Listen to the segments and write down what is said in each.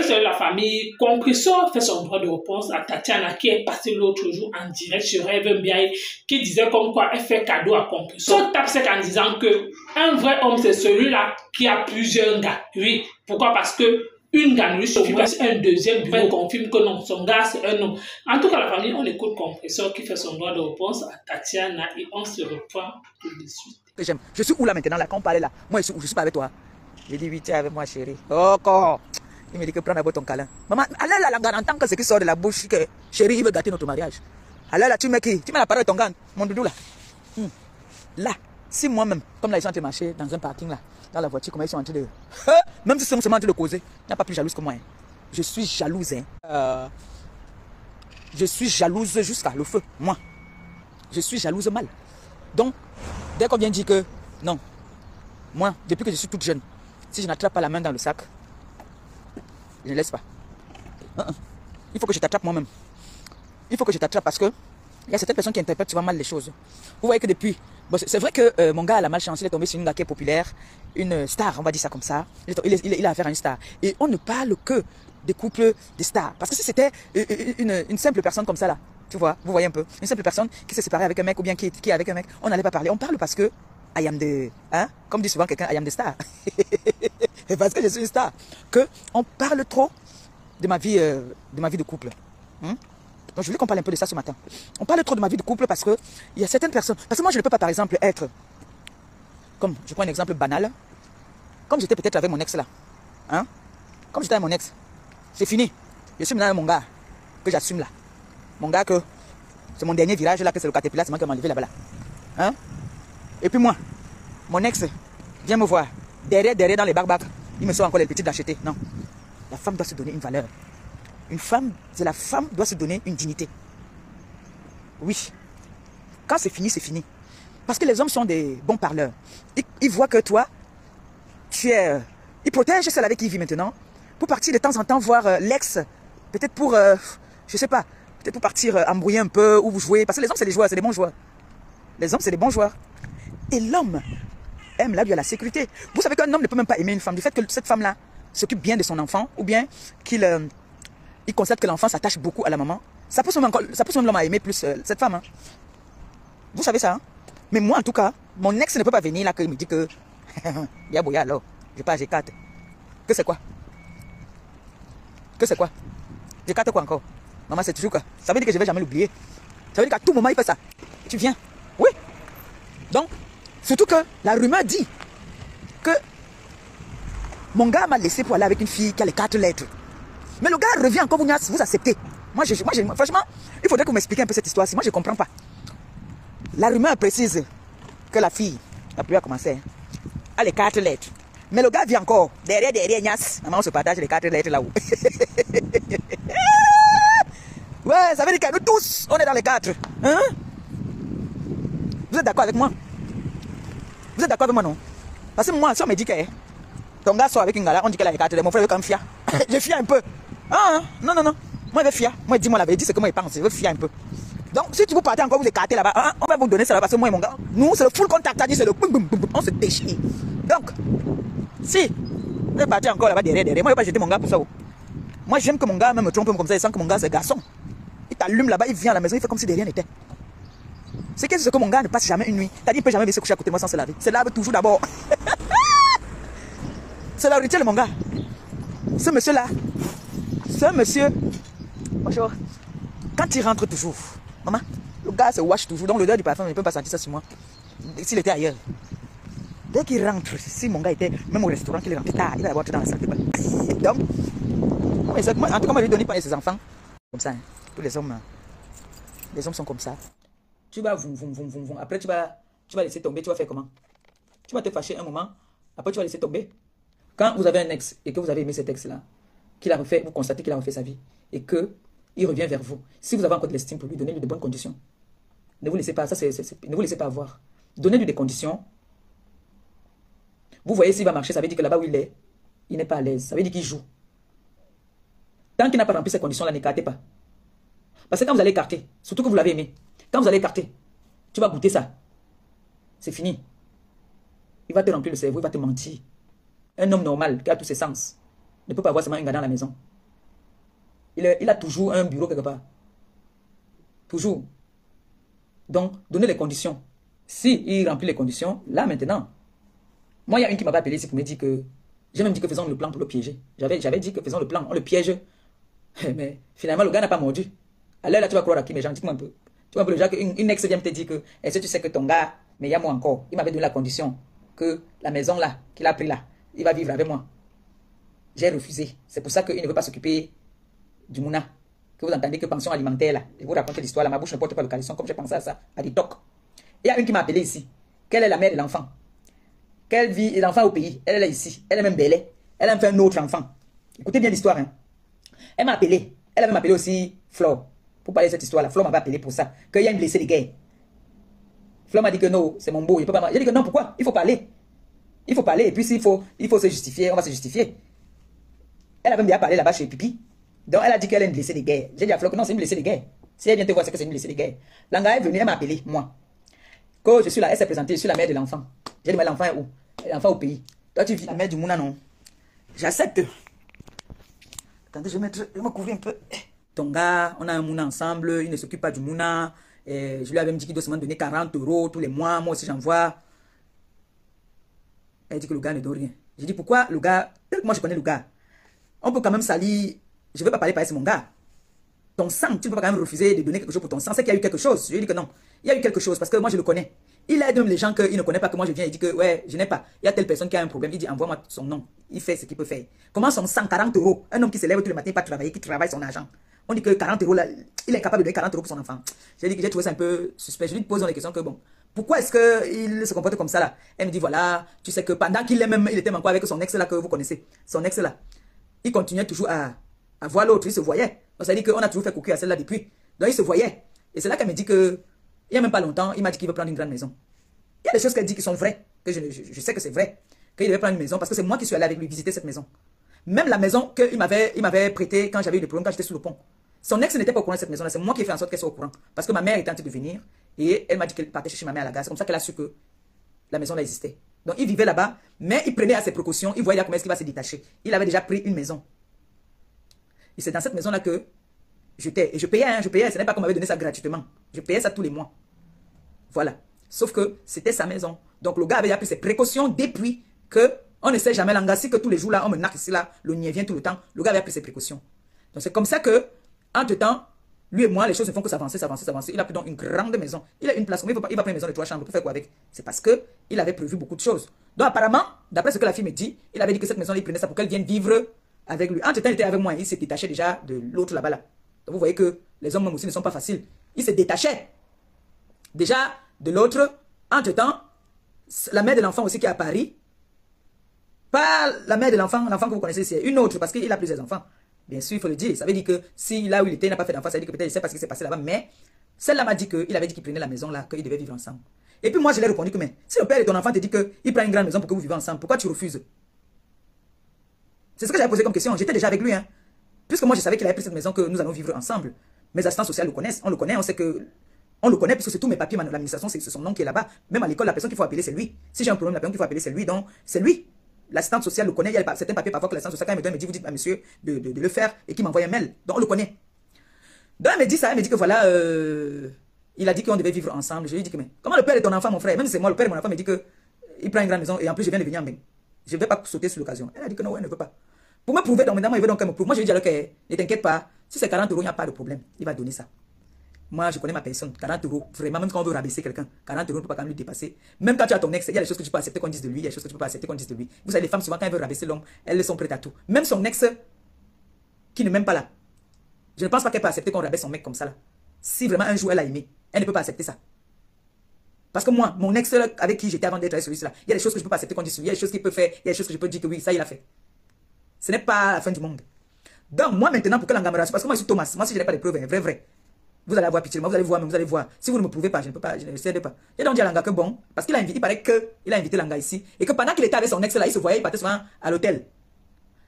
seule la famille, Compressor fait son droit de réponse à Tatiana qui est passée l'autre jour en direct sur Rêve Mbiaye qui disait comme quoi elle fait cadeau à Compressor. Tape sec en disant que un vrai homme c'est celui-là qui a plusieurs gars. Oui, pourquoi? Parce que une gars lui suffit pas, un deuxième bureau confirme que non, son gars c'est un homme. En tout cas, la famille, on écoute Compressor qui fait son droit de réponse à Tatiana et on se reprend tout de suite. J'aime. Je suis où là maintenant, là, quand on parlait là? Moi, je suis pas avec toi. J'ai dit, oui, tu es avec moi, chérie. Oh, quoi? Il me dit que prends d'abord ton câlin. Maman, allez là, la entend que ce qui sort de la bouche, que chérie, il veut gâter notre mariage. Allez là, tu mets qui? Tu mets la parole de ton gars, mon doudou là. Là, si moi-même, comme là, ils sont en train de marcher dans un parking là, dans la voiture, comment ils sont en train de. Même si c'est seulement en train de causer, il n'y a pas plus jalouse que moi. Hein. Je suis jalouse, hein. Je suis jalouse jusqu'à le feu, moi. Je suis jalouse mal. Donc, dès qu'on vient dire que non, moi, depuis que je suis toute jeune, si je n'attrape pas la main dans le sac, je ne laisse pas. Il faut que je t'attrape moi-même. Il faut que je t'attrape parce que il y a certaines personnes qui interprètent souvent mal les choses. Vous voyez que depuis, bon, c'est vrai que mon gars a la malchance, il est tombé sur une gars qui est populaire, une star, on va dire ça comme ça. Il a affaire à une star. Et on ne parle que des couples des stars. Parce que si c'était une simple personne comme ça là, tu vois, vous voyez un peu, une simple personne qui s'est séparée avec un mec ou bien qui est avec un mec, on n'allait pas parler. On parle parce que I am the, hein, comme dit souvent quelqu'un, I am the star. Et parce que je suis une star. Que on parle trop de ma vie de couple. Donc je voulais qu'on parle un peu de ça ce matin. On parle trop de ma vie de couple parce que il y a certaines personnes. Parce que moi je ne peux pas par exemple être, comme je prends un exemple banal, comme j'étais peut-être avec mon ex là. Hein? Comme j'étais avec mon ex, c'est fini. Je suis maintenant avec mon gars que j'assume là. Mon gars que c'est mon dernier virage là, que c'est le Caterpillar, c'est moi qui m'a enlevé là-bas là. Hein? Et puis moi, mon ex vient me voir. Derrière dans les barbacs, il me sort encore les petites d'acheter. Non. La femme doit se donner une valeur. Une femme, c'est la femme doit se donner une dignité. Oui. Quand c'est fini, c'est fini. Parce que les hommes sont des bons parleurs. Ils voient que toi, tu es... Ils protègent celle avec qui il vit maintenant. Pour partir de temps en temps voir l'ex. Peut-être pour, je sais pas, peut-être pour partir embrouiller un peu ou jouer. Parce que les hommes, c'est des joueurs, c'est des bons joueurs. Les hommes, c'est des bons joueurs. Et l'homme aime là, lui, à la sécurité. Vous savez qu'un homme ne peut même pas aimer une femme. Du fait que cette femme-là s'occupe bien de son enfant, ou bien qu'il il constate que l'enfant s'attache beaucoup à la maman, ça pousse même l'homme à aimer plus cette femme. Hein. Vous savez ça, hein? Mais moi, en tout cas, mon ex ne peut pas venir là qu'il me dit que Yaboya alors, je pas G4. Que c'est quoi? Que c'est quoi? G4 quoi encore? Maman, c'est toujours quoi? Ça veut dire que je ne vais jamais l'oublier. Ça veut dire qu'à tout moment, il fait ça. Tu viens. Oui. Donc, surtout que la rumeur dit que mon gars m'a laissé pour aller avec une fille qui a les 4 lettres. Mais le gars revient encore, vous acceptez. Moi, franchement, il faudrait que vous m'expliquiez un peu cette histoire-ci. Moi, je ne comprends pas. La rumeur précise que la fille, la pluie a commencé, a les 4 lettres. Mais le gars vient encore, derrière, Nias. Maman, on se partage les 4 lettres là-haut. Ouais, ça veut dire que nous tous, on est dans les 4. Hein? Vous êtes d'accord avec moi? Vous êtes d'accord avec moi, non? Parce que moi, si on me dit que ton gars sort avec une gala, on dit qu'elle a les 4 lettres. Mon frère veut quand même fier. Je fie un peu. Ah, non. Moi, je veux fier. Moi, dis-moi la vérité, c'est que moi, je pense. Je veux fier un peu. Donc, si tu vous partez encore vous écartez là-bas, hein, on va vous donner ça là parce que moi et mon gars, nous, c'est le full contact, c'est le boum, boum, boum, boum, on se déchire. Donc, si vous partez encore là-bas derrière, moi, je ne vais pas jeter mon gars pour ça. Moi, j'aime que mon gars même me trompe comme ça, il sent que mon gars, c'est garçon. Il t'allume là-bas, il vient à la maison, il fait comme si de rien n'était. C'est que mon gars ne passe jamais une nuit. C'est-à-dire, il ne peut jamais venir se coucher à côté de moi sans se laver. Se lave toujours d'abord. C'est la rituel, mon gars. Ce monsieur-là, bonjour, quand il rentre toujours, maman, le gars se wash toujours, donc l'odeur du parfum, il ne peut pas sentir ça sur moi. S'il était ailleurs. Dès qu'il rentre, si mon gars était, même au restaurant qu'il est rentré tard, il va avoir tout dans la salle de bain. Donc, en tout cas, moi, je lui donne pas ses enfants. Comme ça, hein. Tous les hommes sont comme ça. Tu vas après tu vas laisser tomber, tu vas faire comment? Tu vas te fâcher un moment, après tu vas laisser tomber. Quand vous avez un ex et que vous avez aimé cet ex-là, qu'il a refait, vous constatez qu'il a refait sa vie et qu'il revient vers vous. Si vous avez encore de l'estime pour lui, donnez-lui de bonnes conditions. Ne vous laissez pas, ne vous laissez pas avoir. Donnez-lui des conditions. Vous voyez s'il va marcher, ça veut dire que là-bas où il est, il n'est pas à l'aise. Ça veut dire qu'il joue. Tant qu'il n'a pas rempli ces conditions-là, n'écartez pas. Parce que quand vous allez écarter, surtout que vous l'avez aimé, quand vous allez écarter, tu vas goûter ça. C'est fini. Il va te remplir le cerveau, il va te mentir. Un homme normal qui a tous ses sens ne peut pas avoir seulement un gars dans la maison. il a toujours un bureau quelque part. Toujours. Donc, donner les conditions. Si il remplit les conditions, là maintenant, moi, il y a une qui m'avait appelé ici pour me dire que, j'ai même dit que faisons le plan pour le piéger. J'avais dit que faisons le plan, on le piège. Mais finalement, le gars n'a pas mordu. Alors là, tu vas croire à qui, mais j'en dis-moi un peu. Tu vois un peu déjà qu'une ex vient te dire que, est-ce que tu sais que ton gars, mais il y a moi encore, il m'avait donné la condition que la maison là, qu'il a pris là, il va vivre avec moi. J'ai refusé. C'est pour ça qu'il ne veut pas s'occuper du Mouna. Que vous entendez que pension alimentaire là. Je vous raconte l'histoire là, ma bouche ne porte pas le calisson comme j'ai pensé à ça, à des tocs. Il y a une qui m'a appelé ici. Quelle est la mère de l'enfant? Quelle vit l'enfant au pays? Elle est là ici. Elle est même belle. Elle a fait un autre enfant. Écoutez bien l'histoire. Hein. Elle m'a appelé. Elle avait m'appelé aussi Flore. Pour parler de cette histoire là. Flore m'avait appelé pour ça. Qu'il y a une blessée de guerre. Flore m'a dit que non, c'est mon beau. Il peut pas. J'ai dit que non, pourquoi? Il faut parler. Il faut parler. Et puis s'il faut, il faut se justifier, on va se justifier. Elle avait bien parlé là-bas chez Pipi. Donc elle a dit qu'elle est une blessée de guerre. J'ai dit à Flore que non, c'est une blessée de guerre. Si elle vient te voir, c'est que c'est une blessée de guerre. L'anga est venue, elle m'a appelé, moi. Quand je suis là, elle s'est présentée, je suis la mère de l'enfant. J'ai dit, mais l'enfant est où? L'enfant au pays. Toi, tu vis la mère du Mouna, non? J'accepte. Attendez, je vais me couvrir un peu. Ton gars, on a un Mouna ensemble, il ne s'occupe pas du Mouna. Je lui avais dit qu'il doit seulement donner 40 € tous les mois. Moi aussi, j'envoie. Elle dit que le gars ne donne rien. J'ai dit, pourquoi le gars? Moi, je connais le gars. On peut quand même salir. Je ne vais pas parler, c'est mon gars. Ton sang, tu ne peux pas quand même refuser de donner quelque chose pour ton sang. C'est qu'il y a eu quelque chose. Je lui ai dit que non. Il y a eu quelque chose parce que moi, je le connais. Il aide même les gens qu'il ne connaît pas, que moi je viens et dit que ouais, je n'ai pas. Il y a telle personne qui a un problème. Il dit, envoie-moi son nom. Il fait ce qu'il peut faire. Comment son sang, 40 €? Un homme qui se lève tous les matins, pas travailler, qui travaille son argent. On dit que 40 € là, il est capable de donner 40 € pour son enfant. J'ai dit que j'ai trouvé ça un peu suspect. Je lui pose les questions que bon, pourquoi est-ce qu'il se comporte comme ça là? Elle me dit, voilà, tu sais que pendant qu'il est même, il était encore avec son ex là que vous connaissez. Son ex là. Il continuait toujours à voir l'autre, il se voyait. Donc ça veut dire qu'on a toujours fait coucou à celle-là depuis. Donc il se voyait. Et c'est là qu'elle me dit que, il n'y a même pas longtemps, il m'a dit qu'il veut prendre une grande maison. Il y a des choses qu'elle dit qui sont vraies, que je sais que c'est vrai. Qu'il devait prendre une maison parce que c'est moi qui suis allé avec lui visiter cette maison. Même la maison qu'il m'avait prêtée quand j'avais eu des problèmes, quand j'étais sous le pont. Son ex n'était pas au courant de cette maison-là. C'est moi qui ai fait en sorte qu'elle soit au courant. Parce que ma mère était en train de venir et elle m'a dit qu'elle partait chercher ma mère à la gare. C'est comme ça qu'elle a su que la maison là existait. Donc il vivait là-bas, mais il prenait à ses précautions. Il voyait comment est-ce qu'il va se détacher. Il avait déjà pris une maison. Et c'est dans cette maison-là que j'étais. Et je payais, hein, je payais. Ce n'est pas qu'on m'avait donné ça gratuitement. Je payais ça tous les mois. Voilà. Sauf que c'était sa maison. Donc le gars avait pris ses précautions depuis que on ne sait jamais l'engasser que tous les jours là, on me narque ici là, le nid vient tout le temps. Le gars avait pris ses précautions. Donc c'est comme ça que, entre-temps, lui et moi, les choses ne font que s'avancer, s'avancer, s'avancer. Il a pris donc une grande maison. Il a une place. Il va prendre une maison de 3 chambres. Pour faire quoi avec? C'est parce qu'il avait prévu beaucoup de choses. Donc apparemment, d'après ce que la fille me dit, il avait dit que cette maison, il prenait ça pour qu'elle vienne vivre avec lui. Entre-temps, il était avec moi. Il s'est détaché déjà de l'autre là-bas. Là. Donc vous voyez que les hommes même aussi ne sont pas faciles. Il se détachait déjà de l'autre. Entre-temps, la mère de l'enfant aussi qui est à Paris. Pas la mère de l'enfant que vous connaissez, c'est une autre parce qu'il a plusieurs enfants. Bien sûr, il faut le dire. Ça veut dire que si là où il était, il n'a pas fait d'enfant, ça veut dire que peut-être il sait pas ce qui s'est passé là-bas. Mais celle-là m'a dit qu'il avait dit qu'il prenait la maison là, qu'ils devaient vivre ensemble. Et puis moi, je lui ai répondu que mais si le père de ton enfant te dit qu'il prend une grande maison pour que vous vivez ensemble, pourquoi tu refuses? C'est ce que j'avais posé comme question. J'étais déjà avec lui. Hein. Puisque moi, je savais qu'il avait pris cette maison que nous allons vivre ensemble. Mes assistants sociaux le connaissent. On le connaît. On sait que. On le connaît puisque c'est tous mes papiers, l'administration, c'est son nom qui est là-bas. Même à l'école, la personne qu'il faut appeler, c'est lui. Si j'ai un problème, la personne qu'il faut appeler, c'est lui. Donc, c'est lui. L'assistante sociale le connaît. Il y a certains papiers parfois que l'assistante sociale, quand elle me donne, me dit, vous dites à monsieur de le faire et qui m'envoie un mail. Donc, on le connaît. Donc, elle me dit ça. Elle me dit que voilà, il a dit qu'on devait vivre ensemble. Je lui ai dit que, mais comment le père de ton enfant, mon frère, même si c'est moi, le père de mon enfant me dit qu'il prend une grande maison et en plus, je viens de venir en bain. Je ne vais pas sauter sur l'occasion. Elle a dit que non, elle ne veut pas. Pour me prouver, donc maintenant, il veut donc qu'elle me prouve. Moi, je lui dis alors que ne t'inquiète pas. Si c'est 40 €, il n'y a pas de problème. Il va donner ça. Moi, je connais ma personne. 40 €. Vraiment, même quand on veut rabaisser quelqu'un, 40 € ne peut pas quand même lui dépasser. Même quand tu as ton ex, il y a des choses que tu peux accepter qu'on dise de lui, il y a des choses que tu peux pas accepter qu'on dise de lui. Vous savez, les femmes, souvent, quand elles veulent rabaisser l'homme, elles sont prêtes à tout. Même son ex, qui ne m'aime pas là. Je ne pense pas qu'elle peut accepter qu'on rabaisse son mec comme ça là. Si vraiment un jour elle a aimé, elle ne peut pas accepter ça. Parce que moi, mon ex avec qui j'étais avant d'être avec celui-là, il y a des choses que je ne peux pas accepter qu'on dise sur lui, il y a des choses qu'il peut faire, il y a des choses que je peux dire que oui, ça il a fait. Ce n'est pas la fin du monde. Donc, moi maintenant, pour que l'engagement, parce que moi je suis Thomas, moi si je n'ai pas de preuves, vrai. Vous allez avoir pitié, vous allez voir, mais vous allez voir. Si vous ne me prouvez pas, je ne peux pas, je ne cède pas. J'ai donc dit à Langa que bon, parce qu'il a invité, il paraît qu'il a invité Langa ici, et que pendant qu'il était avec son ex là, il se voyait, il partait souvent à l'hôtel.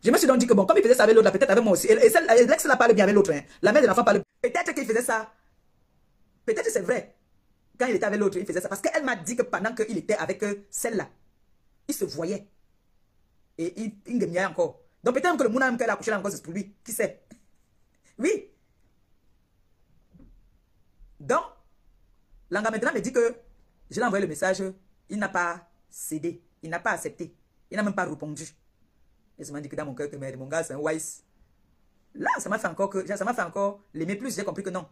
Je me suis donc dit que bon, comme il faisait ça avec l'autre, peut-être avec moi aussi, et l'ex là parle bien avec l'autre, hein. La mère de l'enfant parle. Peut-être qu'il faisait ça. Peut-être que c'est vrai. Quand il était avec l'autre, il faisait ça. Parce qu'elle m'a dit que pendant qu'il était avec celle-là, il se voyait. Et il gagnait encore. Donc peut-être que le mouna qu'elle a accouché là encore, c'est pour lui. Qui sait? Oui. Donc, Langa maintenant me dit que je l'ai envoyé le message, il n'a pas cédé, il n'a pas accepté, il n'a même pas répondu. Et ça m'a dit que dans mon cœur, que mon gars, c'est un wise. Là, ça m'a fait encore l'aimer plus. J'ai compris que non.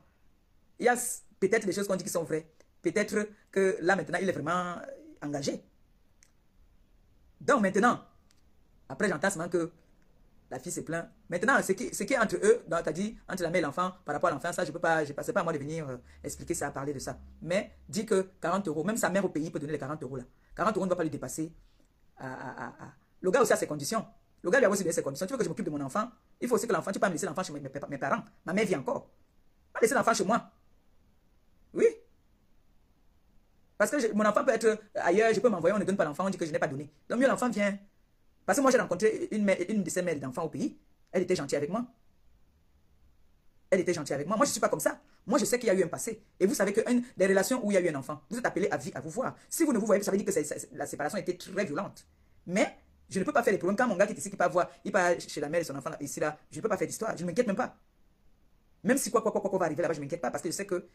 Il y a peut-être des choses qu'on dit qui sont vraies. Peut-être que là, maintenant, il est vraiment engagé. Donc, maintenant, après, j'entends seulement que la fille se plaint. Maintenant, ce qui est entre eux, tu as dit, entre la mère et l'enfant, par rapport à l'enfant, ça, je ne peux pas, c'est pas à moi de venir expliquer ça, parler de ça. Mais dit que 40 €, même sa mère au pays peut donner les 40 € là. 40 € ne doit pas lui dépasser. Le gars aussi a ses conditions. Le gars lui a aussi donné ses conditions. Tu veux que je m'occupe de mon enfant? Il faut aussi que l'enfant, tu peux pas me laisser l'enfant chez mes parents. Ma mère vit encore. Pas laisser l'enfant chez moi. Oui. Parce que mon enfant peut être ailleurs, je peux m'envoyer, on ne donne pas l'enfant, on dit que je n'ai pas donné. Donc mieux l'enfant vient. Parce que moi j'ai rencontré une de ces mères d'enfants au pays. Elle était gentille avec moi. Elle était gentille avec moi. Moi je ne suis pas comme ça. Moi je sais qu'il y a eu un passé. Et vous savez que des relations où il y a eu un enfant, vous êtes appelé à vous voir. Si vous ne vous voyez, ça veut dire que la séparation était très violente. Mais je ne peux pas faire des problèmes. Quand mon gars qui est ici, qui peut voir, il part chez la mère et son enfant ici, là, je ne peux pas faire d'histoire. Je ne m'inquiète même pas. Même si quoi va arriver là-bas, je ne m'inquiète pas parce que je sais que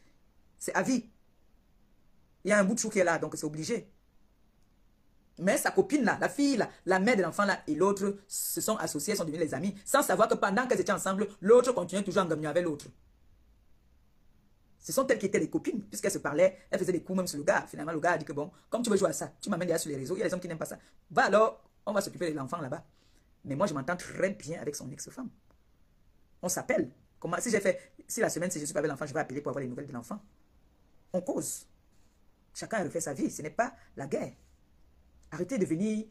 c'est à vie. Il y a un bout de chou qui est là, donc c'est obligé. Mais sa copine là, la fille là, la mère de l'enfant là et l'autre se sont associés, sont devenus les amis, sans savoir que pendant qu'elles étaient ensemble, l'autre continuait toujours à engager avec l'autre. Ce sont elles qui étaient les copines, puisqu'elles se parlaient, elles faisaient des coups même sur le gars. Finalement, le gars a dit que bon, comme tu veux jouer à ça, tu m'amènes là sur les réseaux, il y a des hommes qui n'aiment pas ça. Va alors, on va s'occuper de l'enfant là-bas. Mais moi, je m'entends très bien avec son ex-femme. On s'appelle. Si la semaine, si je suis pas avec l'enfant, je vais appeler pour avoir les nouvelles de l'enfant. On cause. Chacun refait sa vie, ce n'est pas la guerre. Arrêtez de venir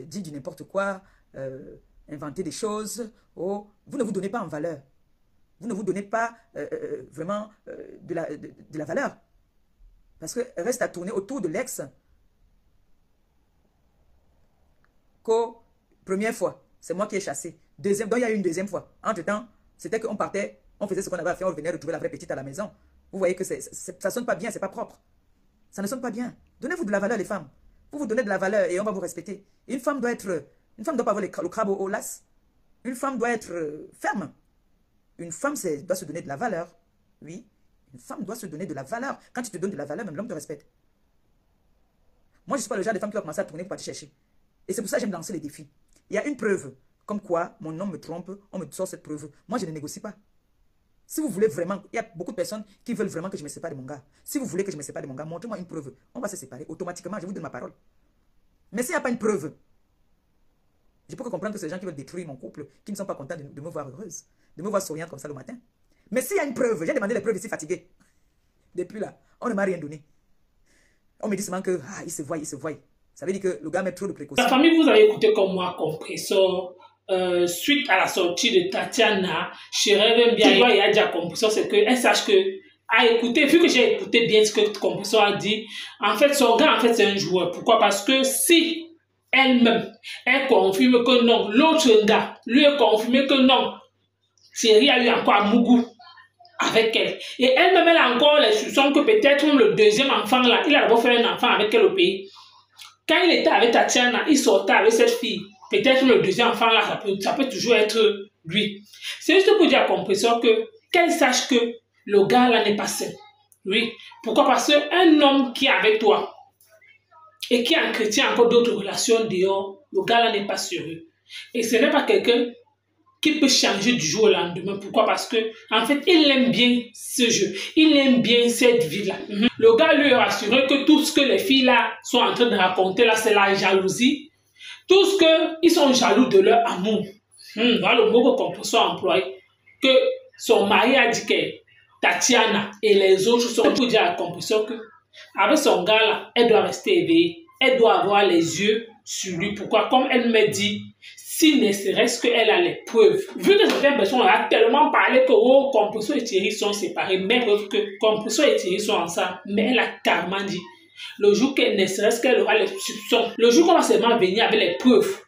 dire du n'importe quoi, inventer des choses. Oh, vous ne vous donnez pas en valeur. Vous ne vous donnez pas vraiment de la valeur. Parce que reste à tourner autour de l'ex. Première fois, c'est moi qui ai chassé. Deuxième, donc il y a eu une deuxième fois. Entre-temps, c'était qu'on partait, on faisait ce qu'on avait à faire, on revenait retrouver la vraie petite à la maison. Vous voyez que ça ne sonne pas bien, c'est pas propre. Ça ne sonne pas bien. Donnez-vous de la valeur, les femmes. Vous vous donnez de la valeur et on va vous respecter. Une femme doit pas avoir le crabe au las. Une femme doit être ferme. Une femme doit se donner de la valeur. Oui, une femme doit se donner de la valeur. Quand tu te donnes de la valeur, même l'homme te respecte. Moi, je ne suis pas le genre de femme qui va commencer à tourner pour partir chercher. Et c'est pour ça que j'aime lancer les défis. Il y a une preuve, comme quoi mon homme me trompe, on me sort cette preuve. Moi, je ne négocie pas. Si vous voulez vraiment, il y a beaucoup de personnes qui veulent vraiment que je me sépare de mon gars. Si vous voulez que je me sépare de mon gars, montrez-moi une preuve. On va se séparer automatiquement, je vous donne ma parole. Mais s'il n'y a pas une preuve, je peux comprendre que c'est les gens qui veulent détruire mon couple, qui ne sont pas contents de me voir heureuse, de me voir souriante comme ça le matin. Mais s'il y a une preuve, j'ai demandé les preuves ici fatiguées. Depuis là, on ne m'a rien donné. On me dit seulement que, il se voit. Ça veut dire que le gars met trop de précautions. La famille, vous avez écouté comme moi, Compressor. Suite à la sortie de Tatiana, chez Rêve bien, il y a déjà Compressor, c'est qu'elle sache que, vu que j'ai écouté bien ce que Compressor a dit, en fait, son gars, c'est un joueur. Pourquoi? Parce que si elle-même, elle confirme que non, l'autre gars, lui a confirmé que non, Thierry a eu encore un mougou avec elle. Et elle-même, elle a encore les soupçons que peut-être le deuxième enfant là, il a d'abord fait un enfant avec elle au pays. Quand il était avec Tatiana, il sortait avec cette fille. Peut-être le deuxième enfant là, ça peut toujours être lui. C'est juste pour dire à Compressor qu'elle sache que le gars là n'est pas sain. Oui. Pourquoi? Parce qu'un homme qui est avec toi et qui entretient encore d'autres relations dehors, le gars là n'est pas sérieux. Et ce n'est pas quelqu'un qui peut changer du jour au lendemain. Pourquoi? Parce que en fait, il aime bien ce jeu. Il aime bien cette vie-là. Le gars lui a rassuré que tout ce que les filles-là sont en train de raconter là, c'est la jalousie. Tout ce qu'ils sont jaloux de leur amour. Voilà le mot que Compressor a employé. Que son mari a dit que Tatiana et les autres sont pour dire à Compressor que avec son gars là, elle doit rester éveillée. Elle doit avoir les yeux sur lui. Pourquoi? Comme elle me dit, s'il ne serait-ce qu'elle a les preuves. Vu que certaines personnes ont tellement parlé que Compressor et Thierry sont séparés, mais preuve que Compressor et Thierry sont ensemble, mais elle a carrément dit, le jour qu'elle ne serait-ce qu'elle aura les soupçons, le jour qu'on va seulement venir avec les preuves,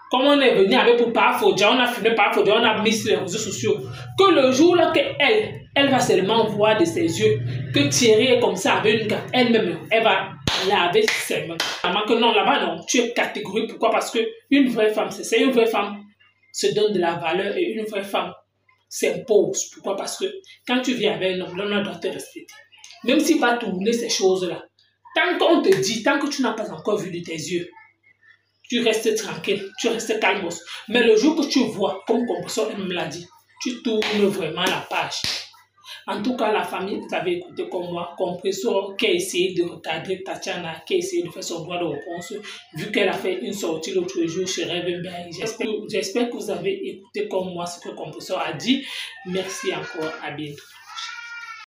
comme on est venu avec pour Parafodia, on a filmé Parafodia, on a mis sur les réseaux sociaux, que le jour là qu'elle va seulement voir de ses yeux que Thierry est comme ça avec une carte, elle-même, elle va laver ses mains. Que non, là-bas, non, tu es catégorique. Pourquoi? Parce qu'une vraie femme, c'est ça. Une vraie femme se donne de la valeur et une vraie femme s'impose. Pourquoi? Parce que quand tu viens avec un homme, l'homme doit te respecter. Même s'il va tourner ces choses-là, tant qu'on te dit, tant que tu n'as pas encore vu de tes yeux, tu restes tranquille, tu restes calme. Mais le jour que tu vois, comme Compressor me l'a dit, tu tournes vraiment la page. En tout cas, la famille, vous avez écouté comme moi, Compressor qui a essayé de recadrer Tatiana, qui a essayé de faire son droit de réponse, vu qu'elle a fait une sortie l'autre jour chez Revenberg. J'espère que vous avez écouté comme moi ce que Compressor a dit. Merci encore, à bientôt.